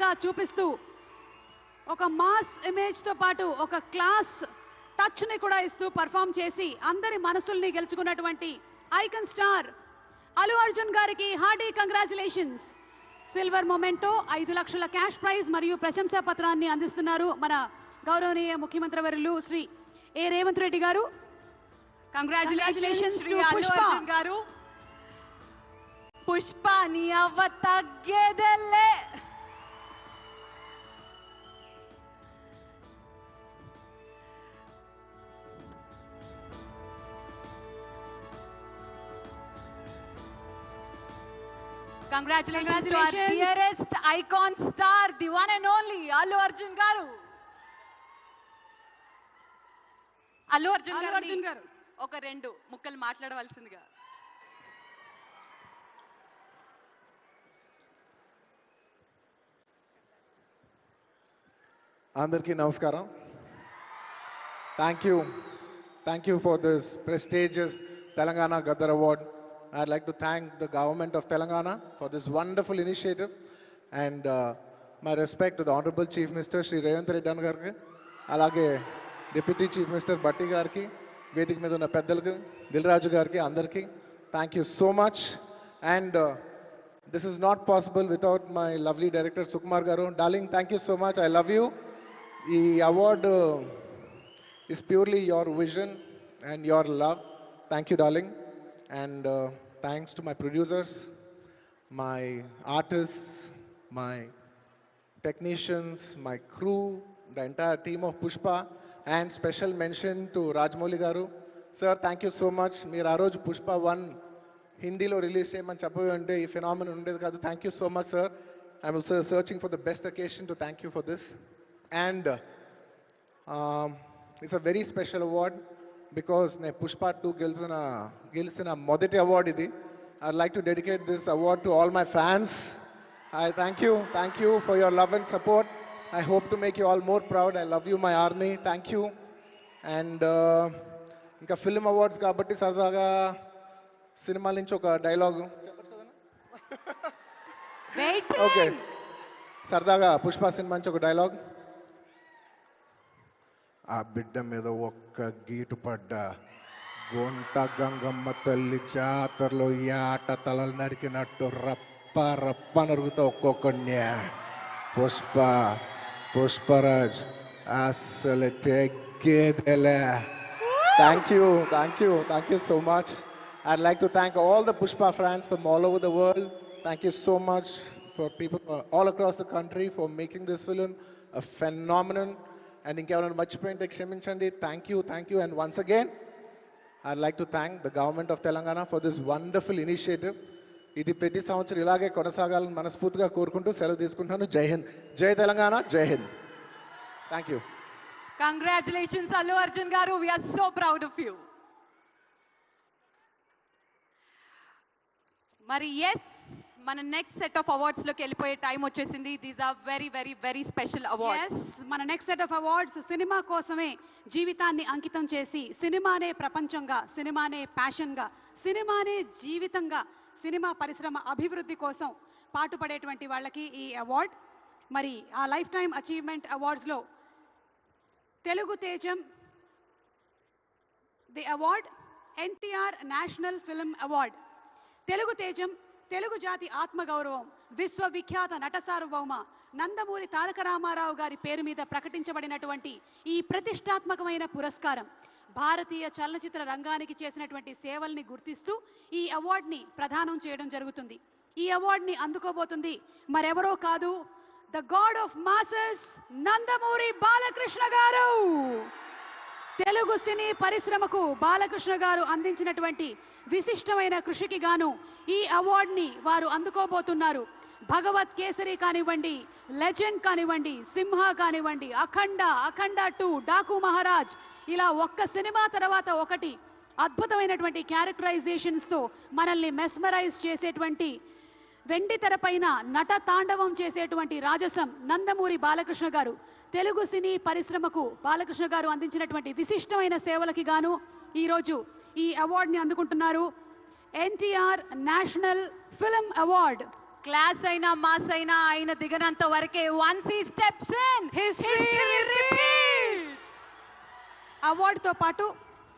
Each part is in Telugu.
గా చూపిస్తూ ఒక మాస్ ఇమేజ్ తో పాటు ఒక క్లాస్ టచ్ ని కూడా ఇస్తూ పర్ఫామ్ చేసి అందరి మనసుల్ని గెలుచుకున్నటువంటి ఐకాన్ స్టార్ అల్లు అర్జున్ గారికి హార్డీ కంగ్రాచులేషన్స్. సిల్వర్ మొమెంటో 5 లక్షల క్యాష్ ప్రైజ్ మరియు ప్రశంసా పత్రాన్ని అందిస్తున్నారు మన గౌరవనీయ ముఖ్యమంత్రి వర్యులు శ్రీ ఏ రేవంత్ రెడ్డి గారు. కంగ్రాచులేషన్స్ టు పుష్ప గారు. పుష్ప నీ అవ్వ తగ్గేదెల్లే. Congratulations to our dearest icon star, the one and only Allu Arjun garu. Allu Arjun garu ఒక 2 ముక్కలు మాట్లాడవలసిందిగా. అందరికీ నమస్కారం. Thank you for this prestigious Telangana Gaddar Award. I'd like to thank the government of Telangana for this wonderful initiative, and my respect to the Honorable Chief Minister Shri Revanth Reddy Gariki, alage Deputy Chief Minister Batti Gariki, Vedik మీద ఉన్న పెద్దలకు, దిల్రాజు గారికి, అందరికీ thank you so much. And this is not possible without my lovely director Sukumar garu. Darling, thank you so much. I love you. ఈ award is purely your vision and your love. Thank you, darling. And thanks to my producers, my artists, my technicians, my crew, the entire team of Pushpa, and special mention to Rajamouli garu. Sir, thank you so much. Meer aa roju Pushpa 1 Hindilo release cheyamani cheppavante ee phenomenon undedi kaadu. Thank you so much, sir. I'm also searching for the best occasion to thank you for this. And it's a very special award because ne Pushpa 2 గెలిచిన మొదటి award ఇది. I'd like to dedicate this award to all my fans. I thank you for your love and support. I hope to make you all more proud. I love you, my army. Thank you. And ఇంకా ఫిల్మ్ అవార్డ్స్ కాబట్టి సరదాగా సినిమాల నుంచి ఒక డైలాగ్ ఓకే, సరదాగా పుష్ప సినిమా నుంచి ఒక డైలాగ్. ఆ బిడ్డ మీద ఒక్క గీటు పడ్డా గొంట గంగమ్మ తల్లి జాతరలో ఈ ఆట తలలు నరికినట్టు రప్ప రప్ప నరుగుతా ఒక్కొక్కడిని. పుష్పరాజ్ అసలు తెగ్గేదేలే. Thank you so much. I'd like to thank all the Pushpa fans from all over the world. Thank you so much for people all across the country for making this film a phenomenon. And ఇంకెవరైనా మర్చిపోయింటే క్షమించండి. Thank you. And once again, I'd like to thank the government of Telangana for this wonderful initiative. ఇది ప్రతి సంవత్సరం ఇలాగే కొనసాగాలని మనస్ఫూర్తిగా కోరుకుంటూ సెలవు తీసుకుంటున్నాను. జై హింద్, జై తెలంగాణ, జై Hind. Thank you. Congratulations, Allu Arjun garu. We are so proud of you. మరి yes, మన నెక్స్ట్ సెట్ ఆఫ్ అవార్డ్స్ లోకి వెళ్ళిపోయే టైం వచ్చేసింది. These are very very very special awards. మన next set of awards cinema కోసమే జీవితాన్ని అంకితం చేసి సినిమానే ప్రపంచంగా, సినిమానే ప్యాషన్గా, సినిమానే జీవితంగా, సినిమా పరిశ్రమ అభివృద్ధి కోసం పాటుపడేటువంటి వాళ్ళకి ఈ అవార్డ్. మరి ఆ లైఫ్ టైమ్ అచీవ్మెంట్ అవార్డ్స్లో తెలుగు తేజం the award NTR national film award. Telugu తేజం, తెలుగు జాతి ఆత్మగౌరవం, విశ్వవిఖ్యాత నట సార్వభౌమ నందమూరి తారక రామారావు గారి పేరు మీద ప్రకటించబడినటువంటి ఈ ప్రతిష్టాత్మకమైన పురస్కారం భారతీయ చలనచిత్ర రంగానికి చేసినటువంటి సేవల్ని గుర్తిస్తూ ఈ అవార్డుని ప్రదానం చేయడం జరుగుతుంది. ఈ అవార్డుని అందుకోబోతుంది మరెవరో కాదు, the God of masses Nandamuri Balakrishna గారు. తెలుగు సినీ పరిశ్రమకు బాలకృష్ణ గారు అందించినటువంటి విశిష్టమైన కృషికి గాను ఈ అవార్డుని వారు అందుకోబోతున్నారు. భగవత్ కేసరి కానివ్వండి, లెజెండ్ కానివ్వండి, సింహ కానివ్వండి, అఖండ 2, డాకు మహారాజ్, ఇలా ఒక్క సినిమా తర్వాత ఒకటి అద్భుతమైనటువంటి క్యారెక్టరైజేషన్స్తో మనల్ని మెస్మరైజ్ చేసేటువంటి, వెండి తెరపైన నట తాండవం చేసేటువంటి రాజసం నందమూరి బాలకృష్ణ గారు. తెలుగు సినీ పరిశ్రమకు బాలకృష్ణ గారు అందించినటువంటి విశిష్టమైన సేవలకి గాను ఈరోజు ఈ అవార్డుని అందుకుంటున్నారు. NTR national film award class అయినా మాస్ అయినా ఆయన దిగనంత వరకే once he steps in History repeats. అవార్డుతో పాటు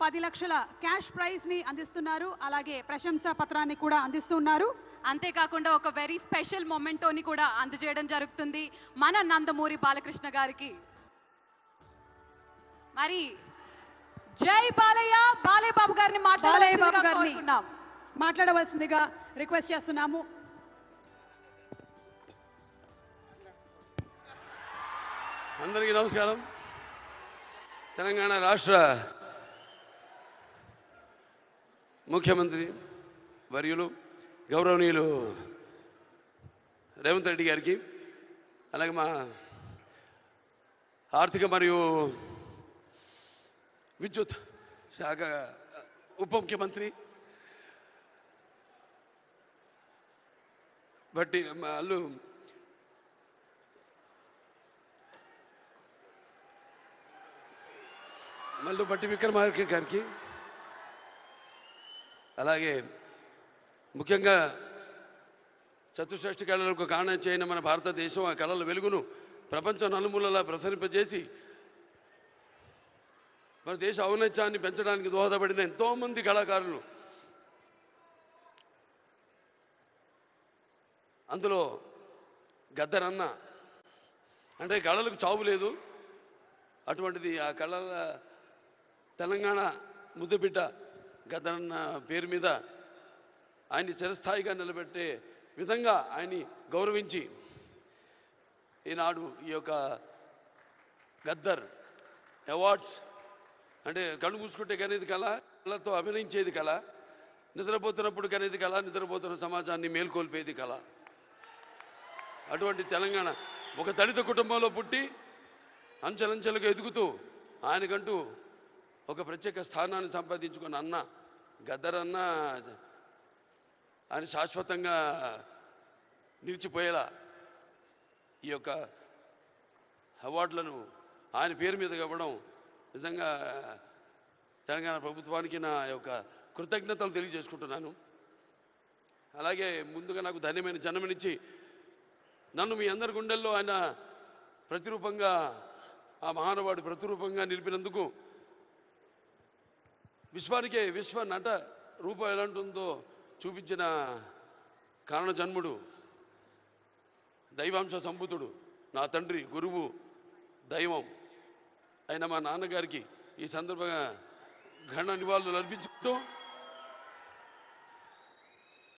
10 లక్షల క్యాష్ ప్రైజ్ ని అందిస్తున్నారు. అలాగే ప్రశంసా పత్రాన్ని కూడా అందిస్తున్నారు. అంతేకాకుండా ఒక వెరీ స్పెషల్ మొమెంటోని కూడా అందజేయడం జరుగుతుంది మన నందమూరి బాలకృష్ణ గారికి. మరి జై బాలయ్య, బాలయ్య బాబు గారిని బాలయ్య బాబు గారిని మాట్లాడుతున్నాం. మాట్లాడవలసిందిగా రిక్వెస్ట్ చేస్తున్నాము. అందరికీ నమస్కారం. తెలంగాణ రాష్ట్ర ముఖ్యమంత్రి వర్యులు గౌరవనీయులు రేవంత్ రెడ్డి గారికి, అలాగే మా ఆర్థిక మరియు విద్యుత్ శాఖ ఉప ముఖ్యమంత్రి బట్టి వాళ్ళు మల్లు బట్టి విక్రమార్క గారికి, అలాగే ముఖ్యంగా చతుషష్ఠి కళలకు కారణ చేయని మన భారతదేశం ఆ కళల వెలుగును ప్రపంచం నలుమూలలా ప్రసరింపజేసి మన దేశ ఔన్నత్యాన్ని పెంచడానికి దోహదపడిన ఎంతోమంది కళాకారులు, అందులో గద్దరన్న అంటే కళలకు చావు లేదు, అటువంటిది ఆ కళల తెలంగాణ ముద్దుబిడ్డ గద్దరన్న పేరు మీద ఆయన్ని చిరస్థాయిగా నిలబెట్టే విధంగా ఆయన్ని గౌరవించి ఈనాడు ఈ యొక్క గద్దర్ అవార్డ్స్ అంటే కళ్ళు మూసుకుంటే కనేది కళ, కళతో అభినయించేది కళ, నిద్రపోతున్నప్పుడు కనేది కళ, నిద్రపోతున్న సమాజాన్ని మేల్కొల్పేది కళ. అటువంటి తెలంగాణ ఒక దళిత కుటుంబంలో పుట్టి అంచెలంచెలుగా ఎదుగుతూ ఆయనకంటూ ఒక ప్రత్యేక స్థానాన్ని సంపాదించుకున్న అన్న గద్దరన్న ఆయన శాశ్వతంగా నిలిచిపోయేలా ఈ యొక్క అవార్డులను ఆయన పేరు మీద ఇవ్వడం నిజంగా తెలంగాణ ప్రభుత్వానికి నా యొక్క కృతజ్ఞతలు తెలియజేసుకుంటున్నాను. అలాగే ముందుగా నాకు ధన్యమైన జన్మనిచ్చి నన్ను మీ అందరి గుండెల్లో ఆయన ప్రతిరూపంగా, ఆ మహానుభావుడు ప్రతిరూపంగా నిలిపినందుకు, విశ్వానికే విశ్వ నట రూపం ఎలాంటిందో చూపించిన కారణ జన్ముడు, దైవాంశ సంభూతుడు, నా తండ్రి, గురువు, దైవం అయిన మా నాన్నగారికి ఈ సందర్భంగా ఘన నివాళులు అర్పించుకుంటూ